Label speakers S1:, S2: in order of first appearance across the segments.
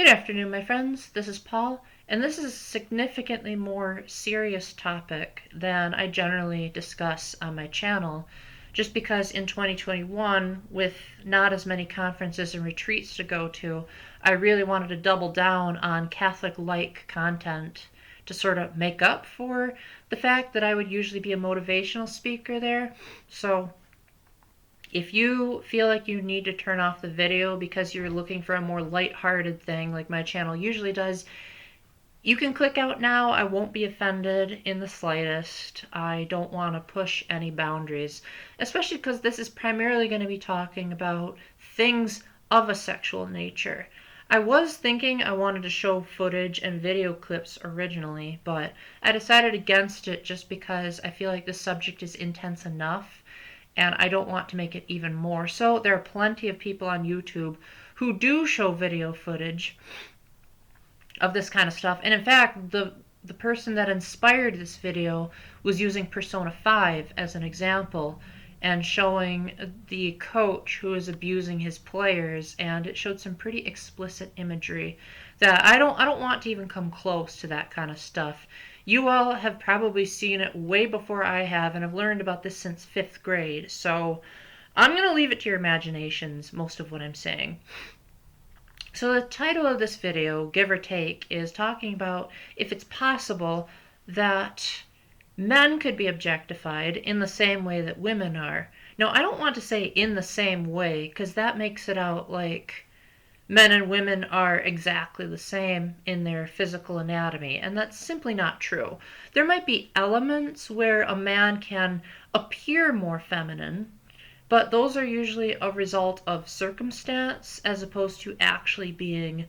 S1: Good afternoon, my friends. This is Paul, and this is a significantly more serious topic than I generally discuss on my channel, just because in 2021, with not as many conferences and retreats to go to, I really wanted to double down on Catholic-like content to sort of make up for the fact that I would usually be a motivational speaker there. So if you feel like you need to turn off the video because you're looking for a more light-hearted thing like my channel usually does, you can click out now. I won't be offended in the slightest. I don't want to push any boundaries, especially because this is primarily going to be talking about things of a sexual nature. I was thinking I wanted to show footage and video clips originally, but I decided against it just because I feel like the subject is intense enough and I don't want to make it even more. So there are plenty of people on YouTube who do show video footage of this kind of stuff. And in fact, the person that inspired this video was using Persona 5 as an example and showing the coach who is abusing his players, and it showed some pretty explicit imagery that I don't want to even come close to that kind of stuff. You all have probably seen it way before I have, and I've learned about this since 5th grade, so I'm going to leave it to your imaginations, most of what I'm saying. So the title of this video, give or take, is talking about if it's possible that men could be objectified in the same way that women are. Now, I don't want to say in the same way, because that makes it out like men and women are exactly the same in their physical anatomy, and that's simply not true. There might be elements where a man can appear more feminine, but those are usually a result of circumstance as opposed to actually being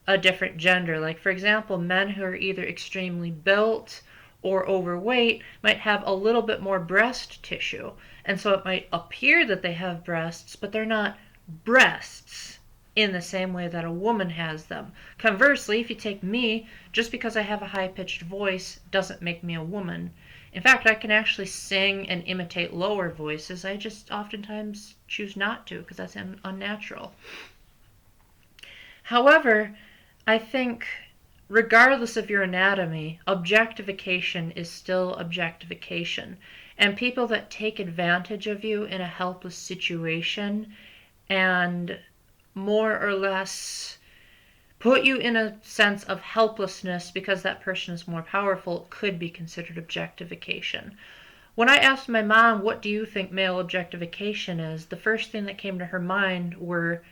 S1: a different gender. Like, for example, men who are either extremely built or overweight might have a little bit more breast tissue, and so it might appear that they have breasts, but they're not breasts in the same way that a woman has them. Conversely, if you take me, just because I have a high-pitched voice doesn't make me a woman. In fact, I can actually sing and imitate lower voices. I just oftentimes choose not to because that's unnatural. However, I think regardless of your anatomy, objectification is still objectification. And people that take advantage of you in a helpless situation and more or less put you in a sense of helplessness because that person is more powerful could be considered objectification. When I asked my mom, what do you think male objectification is, the first thing that came to her mind were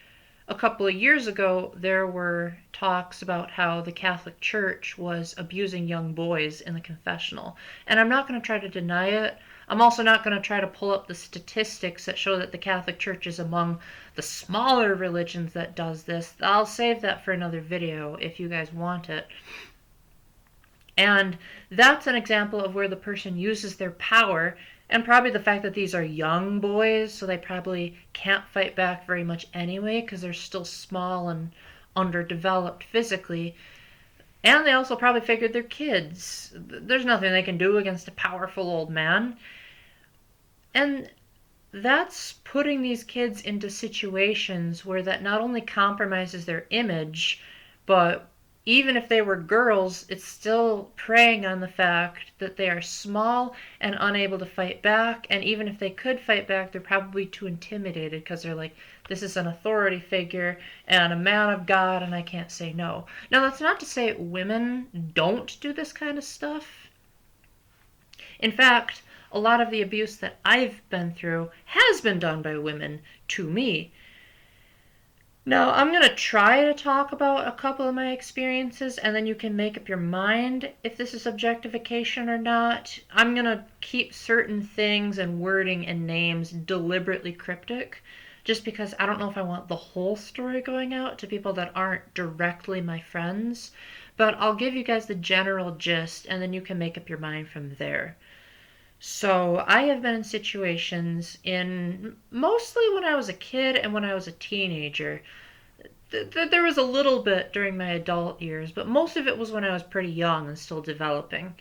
S1: a couple of years ago, there were talks about how the Catholic Church was abusing young boys in the confessional. And I'm not going to try to deny it. I'm also not going to try to pull up the statistics that show that the Catholic Church is among the smaller religions that does this. I'll save that for another video if you guys want it. And that's an example of where the person uses their power, and probably the fact that these are young boys, so they probably can't fight back very much anyway because they're still small and underdeveloped physically. And they also probably figured they're kids. There's nothing they can do against a powerful old man. And that's putting these kids into situations where that not only compromises their image, but even if they were girls, it's still preying on the fact that they are small and unable to fight back. And even if they could fight back, they're probably too intimidated because they're like, this is an authority figure and a man of God and I can't say no. Now, that's not to say women don't do this kind of stuff. In fact, a lot of the abuse that I've been through has been done by women to me. Now, I'm going to try to talk about a couple of my experiences, and then you can make up your mind if this is objectification or not. I'm going to keep certain things and wording and names deliberately cryptic, just because I don't know if I want the whole story going out to people that aren't directly my friends. But I'll give you guys the general gist, and then you can make up your mind from there. So I have been in situations mostly when I was a kid and when I was a teenager. There was a little bit during my adult years, but most of it was when I was pretty young and still developing.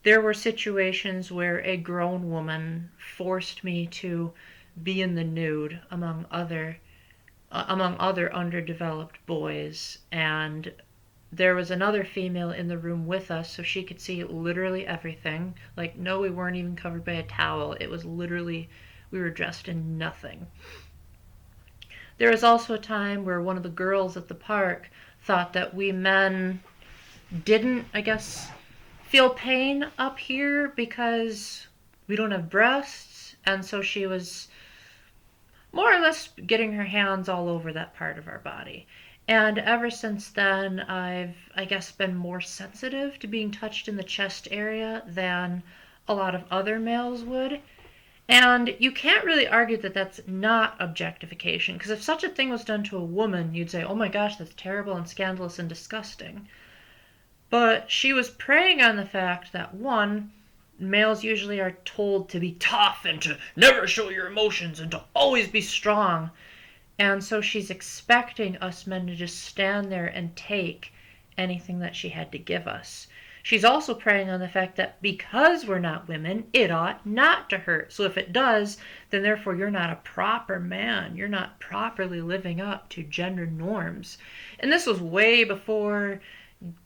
S1: There were situations where a grown woman forced me to be in the nude, among other among other underdeveloped boys. And there was another female in the room with us, so she could see literally everything. Like, no, we weren't even covered by a towel. It was literally, we were dressed in nothing. There was also a time where one of the girls at the park thought that we men didn't, I guess, feel pain up here because we don't have breasts, and so she was more or less getting her hands all over that part of our body. And ever since then, I guess, been more sensitive to being touched in the chest area than a lot of other males would. And you can't really argue that that's not objectification, because if such a thing was done to a woman, you'd say, oh my gosh, that's terrible and scandalous and disgusting. But she was preying on the fact that, one, males usually are told to be tough and to never show your emotions and to always be strong. And so she's expecting us men to just stand there and take anything that she had to give us. She's also preying on the fact that because we're not women, it ought not to hurt. So if it does, then therefore you're not a proper man. You're not properly living up to gender norms. And this was way before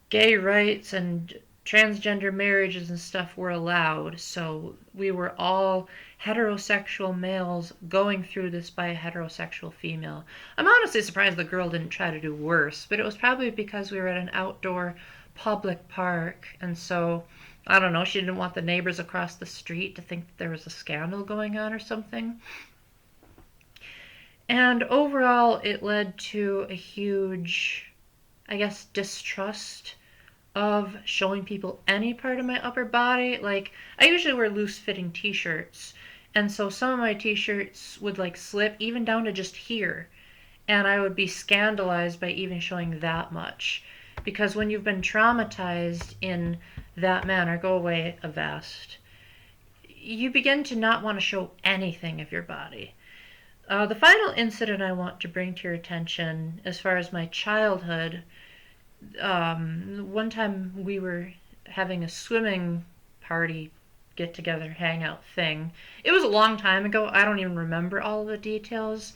S1: gay rights and transgender marriages and stuff were allowed. So we were all heterosexual males going through this by a heterosexual female. I'm honestly surprised the girl didn't try to do worse, but it was probably because we were at an outdoor public park, and so I don't know, she didn't want the neighbors across the street to think that there was a scandal going on or something. And overall, it led to a huge, I guess, distrust of showing people any part of my upper body. Like, I usually wear loose-fitting t-shirts, and so some of my t-shirts would like slip even down to just here, and I would be scandalized by even showing that much. Because when you've been traumatized in that manner, go away, Avast, you begin to not want to show anything of your body. The final incident I want to bring to your attention, as far as my childhood, one time we were having a swimming party, get together, hangout thing. It was a long time ago. I don't even remember all of the details.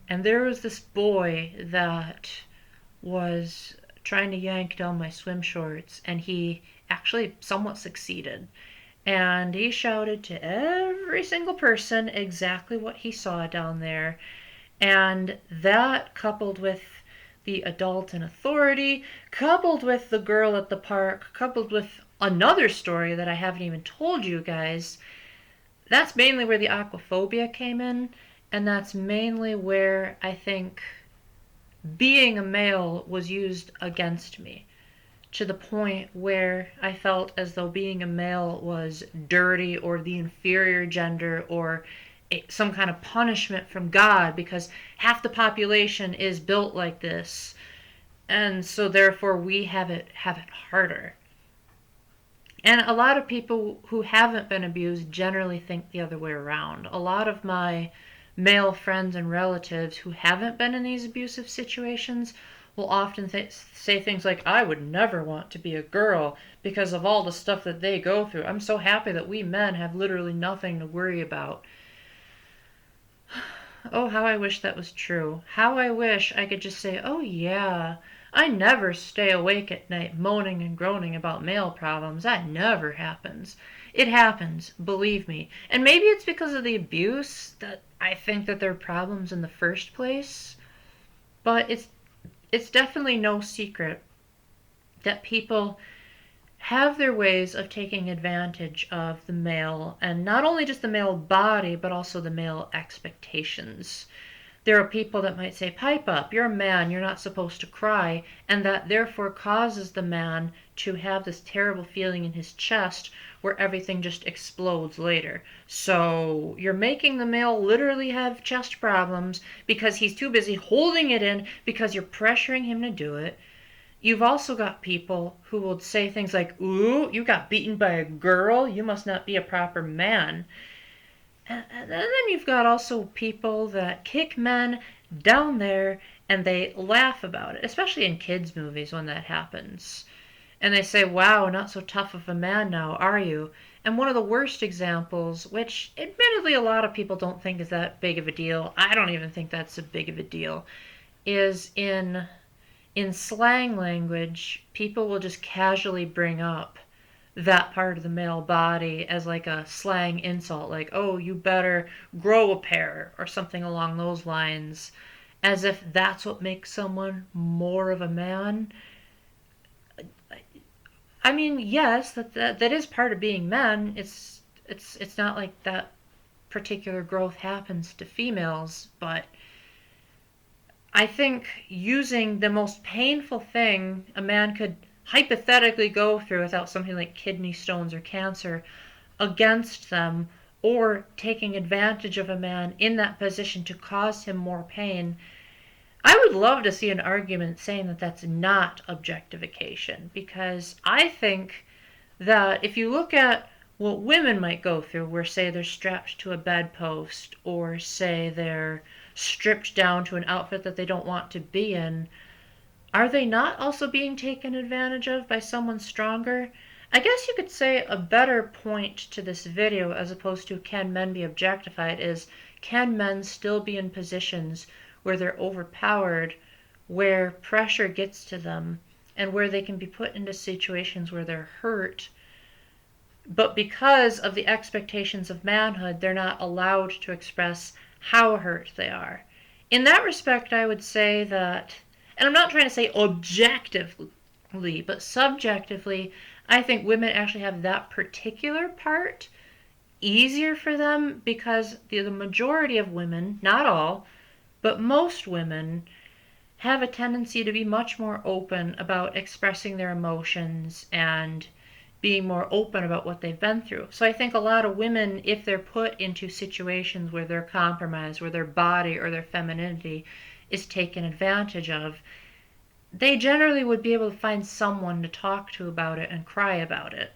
S1: And there was this boy that was trying to yank down my swim shorts, and he actually somewhat succeeded. And he shouted to every single person exactly what he saw down there. And that, coupled with the adult in authority, coupled with the girl at the park, coupled with another story that I haven't even told you guys, that's mainly where the aquaphobia came in, and that's mainly where I think being a male was used against me, to the point where I felt as though being a male was dirty or the inferior gender or some kind of punishment from God because half the population is built like this, and so therefore we have it harder. And a lot of people who haven't been abused generally think the other way around. A lot of my male friends and relatives who haven't been in these abusive situations will often say things like, I would never want to be a girl because of all the stuff that they go through. I'm so happy that we men have literally nothing to worry about. Oh, how I wish that was true. How I wish I could just say, oh yeah, I never stay awake at night moaning and groaning about male problems. That never happens. It happens, believe me. And maybe it's because of the abuse that I think that there are problems in the first place. But it's definitely no secret that people have their ways of taking advantage of the male, and not only just the male body, but also the male expectations. There are people that might say, pipe up, you're a man, you're not supposed to cry, and that therefore causes the man to have this terrible feeling in his chest where everything just explodes later. So you're making the male literally have chest problems because he's too busy holding it in because you're pressuring him to do it. You've also got people who will say things like, ooh, you got beaten by a girl, you must not be a proper man. And then you've got also people that kick men down there and they laugh about it, especially in kids' movies when that happens. And they say, wow, not so tough of a man now, are you? And one of the worst examples, which admittedly a lot of people don't think is that big of a deal, I don't even think that's a big of a deal, is in slang language, people will just casually bring up that part of the male body as like a slang insult, like, oh, you better grow a pair, or something along those lines, as if that's what makes someone more of a man. I mean, yes, that is part of being men. It's not like that particular growth happens to females, but I think using the most painful thing a man could hypothetically go through without something like kidney stones or cancer against them, or taking advantage of a man in that position to cause him more pain, I would love to see an argument saying that that's not objectification, because I think that if you look at what women might go through, where say they're strapped to a bedpost, or say they're stripped down to an outfit that they don't want to be in, are they not also being taken advantage of by someone stronger? I guess you could say a better point to this video, as opposed to can men be objectified, is can men still be in positions where they're overpowered, where pressure gets to them, and where they can be put into situations where they're hurt, but because of the expectations of manhood, they're not allowed to express how hurt they are. In that respect, I would say that, and I'm not trying to say objectively, but subjectively, I think women actually have that particular part easier for them, because the majority of women, not all, but most women, have a tendency to be much more open about expressing their emotions and being more open about what they've been through. So I think a lot of women, if they're put into situations where they're compromised, where their body or their femininity is taken advantage of, they generally would be able to find someone to talk to about it and cry about it.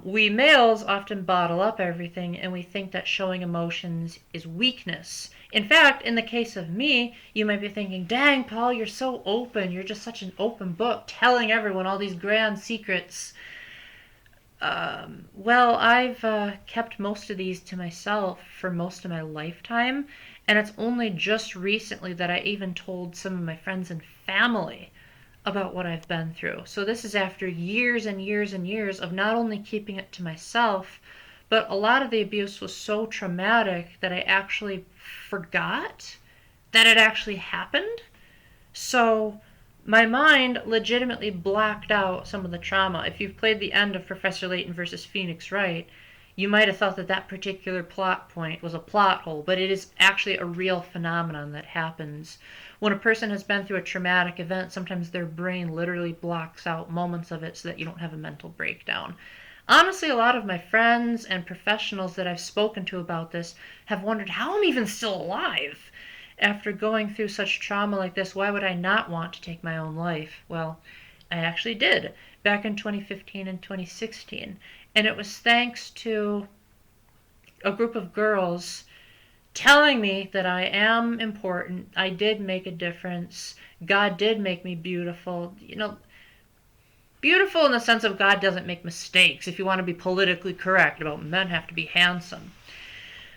S1: We males often bottle up everything, and we think that showing emotions is weakness. In fact, in the case of me, you might be thinking, dang, Paul, you're so open. You're just such an open book, telling everyone all these grand secrets. Well, I've kept most of these to myself for most of my lifetime, and it's only just recently that I even told some of my friends and family about what I've been through. So this is after years and years and years of not only keeping it to myself, but a lot of the abuse was so traumatic that I actually forgot that it actually happened. So my mind legitimately blacked out some of the trauma. If you've played the end of Professor Layton versus Phoenix Wright, you might have thought that that particular plot point was a plot hole, but it is actually a real phenomenon that happens. When a person has been through a traumatic event, sometimes their brain literally blocks out moments of it so that you don't have a mental breakdown. Honestly, a lot of my friends and professionals that I've spoken to about this have wondered how I'm even still alive. After going through such trauma like this, why would I not want to take my own life? Well, I actually did, back in 2015 and 2016. And it was thanks to a group of girls telling me that I am important, I did make a difference, God did make me beautiful. You know, beautiful in the sense of God doesn't make mistakes. If you want to be politically correct about men have to be handsome.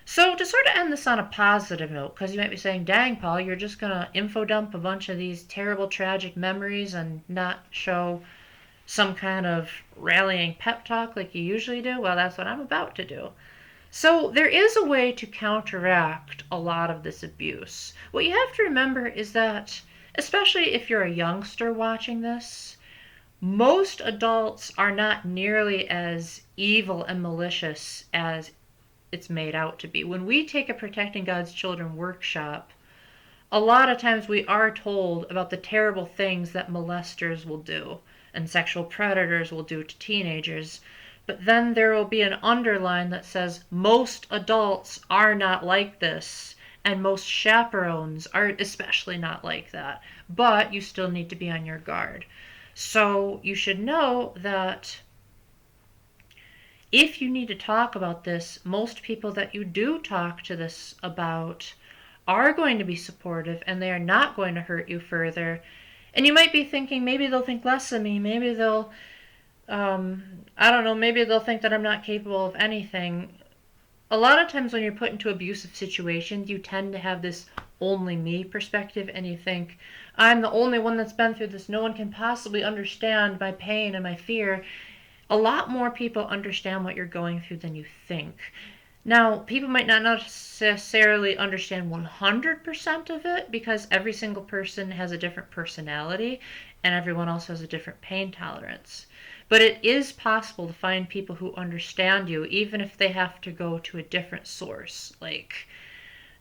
S1: So to sort of end this on a positive note, because you might be saying, dang, Paul, you're just going to info dump a bunch of these terrible, tragic memories and not show some kind of rallying pep talk like you usually do. Well, that's what I'm about to do. So there is a way to counteract a lot of this abuse. What you have to remember is that, especially if you're a youngster watching this, most adults are not nearly as evil and malicious as it's made out to be. When we take a Protecting God's Children workshop, a lot of times we are told about the terrible things that molesters will do and sexual predators will do to teenagers. But then there will be an underline that says most adults are not like this, and most chaperones are especially not like that. But you still need to be on your guard. So you should know that if you need to talk about this, most people that you do talk to this about are going to be supportive, and they are not going to hurt you further. And you might be thinking, maybe they'll think less of me, maybe they'll I don't know, maybe they'll think that I'm not capable of anything. a lot of times when you're put into abusive situations, you tend to have this only me perspective, and you think, I'm the only one that's been through this. No one can possibly understand my pain and my fear. A lot more people understand what you're going through than you think. Now, people might not necessarily understand 100% of it because every single person has a different personality and everyone else has a different pain tolerance. But it is possible to find people who understand you, even if they have to go to a different source. Like,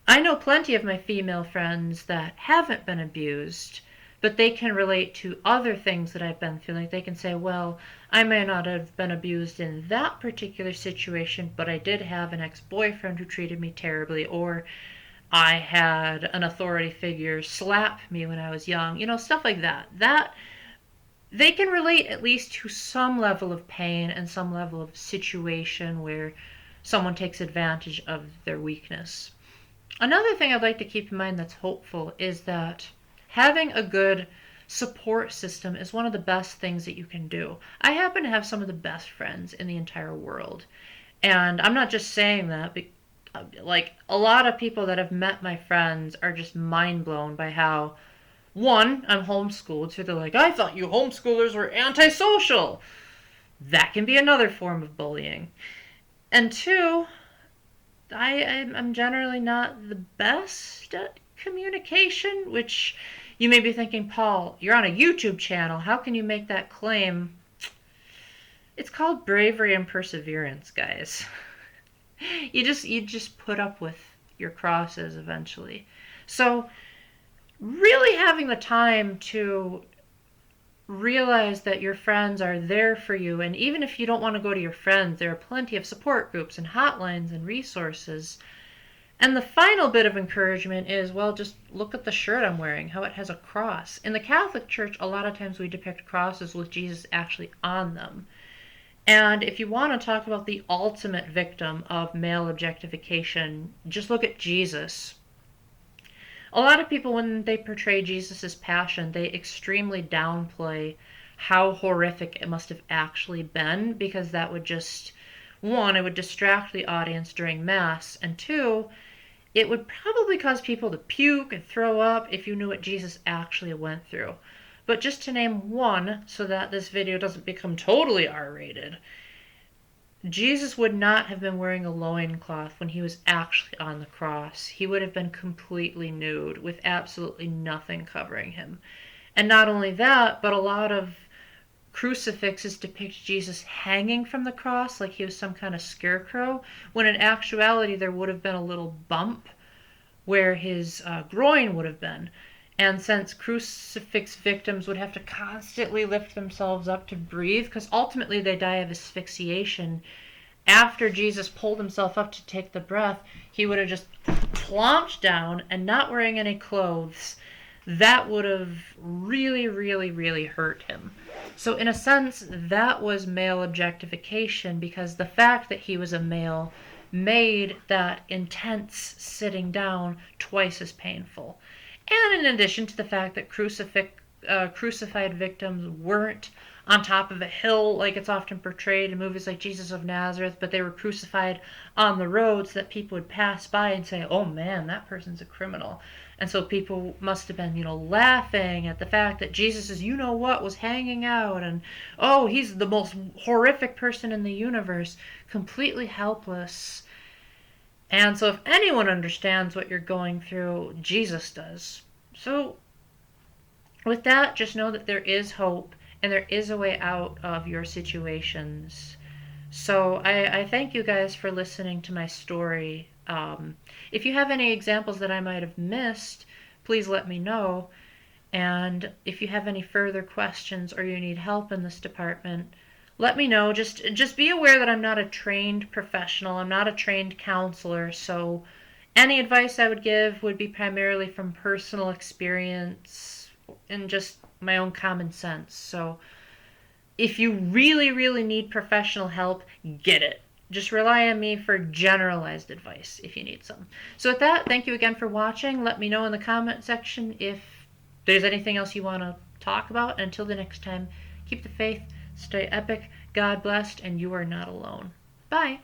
S1: I know plenty of my female friends that haven't been abused, but they can relate to other things that I've been through. Like, they can say, well, I may not have been abused in that particular situation, but I did have an ex-boyfriend who treated me terribly, or I had an authority figure slap me when I was young, stuff like that. They can relate at least to some level of pain and some level of situation where someone takes advantage of their weakness. Another thing I'd like to keep in mind that's hopeful is that having a good support system is one of the best things that you can do. I happen to have some of the best friends in the entire world. And I'm not just saying that, like, a lot of people that have met my friends are just mind blown by how, one, I'm homeschooled, so they're like, I thought you homeschoolers were antisocial. That can be another form of bullying. And two, I'm generally not the best at communication, which you may be thinking, Paul, you're on a YouTube channel. How can you make that claim? It's called bravery and perseverance, guys. You just put up with your crosses eventually. So really having the time to realize that your friends are there for you, and even if you don't want to go to your friends, there are plenty of support groups and hotlines and resources. And the final bit of encouragement is, well, just look at the shirt I'm wearing, how it has a cross. In the Catholic Church, a lot of times we depict crosses with Jesus actually on them. And if you want to talk about the ultimate victim of male objectification, just look at Jesus. A lot of people, when they portray Jesus' passion, they extremely downplay how horrific it must have actually been, because that would just, one, it would distract the audience during Mass, and two, it would probably cause people to puke and throw up if you knew what Jesus actually went through. But just to name one, so that this video doesn't become totally R-rated, Jesus would not have been wearing a loincloth when he was actually on the cross. He would have been completely nude with absolutely nothing covering him. And not only that, but a lot of crucifixes depict Jesus hanging from the cross like he was some kind of scarecrow, when in actuality there would have been a little bump where his groin would have been. And since crucifix victims would have to constantly lift themselves up to breathe, because ultimately they die of asphyxiation, after Jesus pulled himself up to take the breath, he would have just plonked down, and not wearing any clothes, that would have really, really, really hurt him. So in a sense, that was male objectification, because the fact that he was a male made that intense sitting down twice as painful. And in addition to the fact that crucified victims weren't on top of a hill like it's often portrayed in movies like Jesus of Nazareth, but they were crucified on the roads that people would pass by and say, oh man, that person's a criminal. And so people must have been, laughing at the fact that Jesus is, was hanging out, and, oh, he's the most horrific person in the universe, completely helpless. And so if anyone understands what you're going through, Jesus does. So with that, just know that there is hope and there is a way out of your situations. So I thank you guys for listening to my story. If you have any examples that I might have missed, please let me know. And if you have any further questions or you need help in this department, let me know. Just be aware that I'm not a trained professional. I'm not a trained counselor. So any advice I would give would be primarily from personal experience and just my own common sense. So if you really, really need professional help, get it. Just rely on me for generalized advice if you need some. So with that, thank you again for watching. Let me know in the comment section if there's anything else you want to talk about. And until the next time, keep the faith, stay epic, God blessed, and you are not alone. Bye.